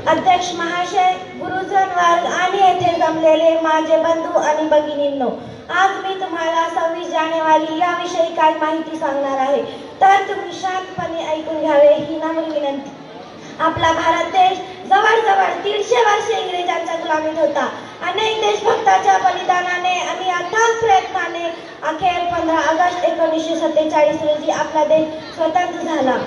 अध्यक्ष महाशय, गुरुजन वर्ग आणि येथे जमलेले माझे बंधू आणि भगिनींनो, आज मी तुम्हाला 26 जानेवारी याविषयी काय माहिती सांगणार आहे, तर तुम्ही शांतपणे ऐकून घ्यावे ही नम्र विनंती. आपला भारत देश जवळजवळ 150 वर्षे इंग्रजांच्या गुलामीत होता. अनेक देशभक्तांच्या बलिदानाने आणि अथक प्रयत्नाने अखेर 15 ऑगस्ट 1947 रोजी आपला देश स्वतंत्र झाला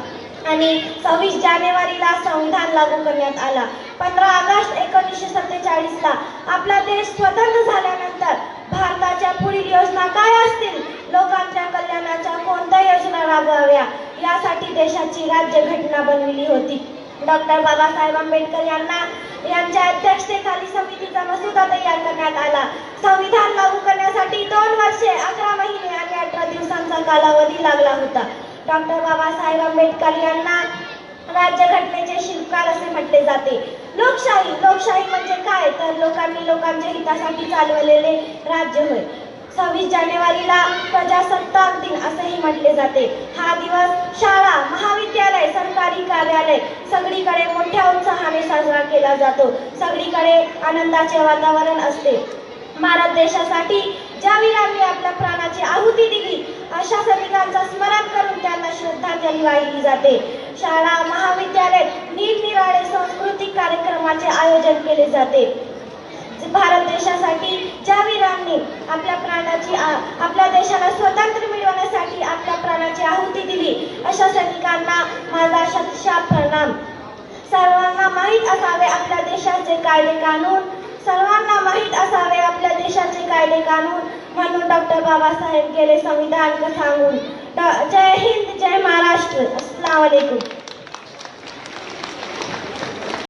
आणि 26 जानेवारीला संविधान लागू करण्यात आला. 15 ऑगस्ट 1947 ला आपला देश स्वतंत्र झाल्यानंतर भारताच्या पुढील योजना काय असतील, लोकांच्या कल्याणाच्या कोणत्या योजना राबवाव्या यासाठी देशाची राज्यघटना बनविली होती. डॉक्टर बाबासाहेब आंबेडकर यांच्या अध्यक्षतेखाली समितीचा मसुदा तयार करण्यात आला. संविधान लागू करण्यासाठी 2 वर्षे 11 महिने आणि 18 दिवसांचा कालावधी लागला होता. डॉक्टर बाबासाहेब आंबेडकर यांना राज्यघटनेचे शिल्पकार असे म्हटले जाते. लोकशाही म्हणजे काय, तर लोकांनी लोकांच्या हितासाठी चालवलेले राज्य होय. 26 जानेवारीला प्रजासत्ताक दिन असेही म्हटले जाते. हा दिवस शाळा, महाविद्यालय, सरकारी कार्यालय सगळीकडे मोठ्या उत्साहाने साजरा केला जातो. सगळीकडे आनंदाचे वातावरण असते. भारत देशासाठी ज्या वीरांनी आपल्या प्राणाची आहुती दिली अशा सैनिकांचा स्मरण करून त्यांना श्रद्धांजली वाहिली जाते. शाळा, महाविद्यालय निरनिराळे सांस्कृतिक कार्यक्रमाचे आयोजन केले जाते. भारत देशासाठी ज्या वीरांनी आपल्या देशाला स्वातंत्र्य मिळवण्यासाठी आपल्या प्राणाची आहुती दिली अशा सैनिकांना माझा शतशः प्रणाम. सर्वांना माहीत असावे आपल्या देशाचे कायदे कानून, सर्वांना माहीत असावे आपल्या देशाचे कायदे कानून, म्हणून डॉक्टर बाबासाहेब गेले संविधान सांगून. जय हिंद, जय महाराष्ट्र. अस्सलाम वालेकुम.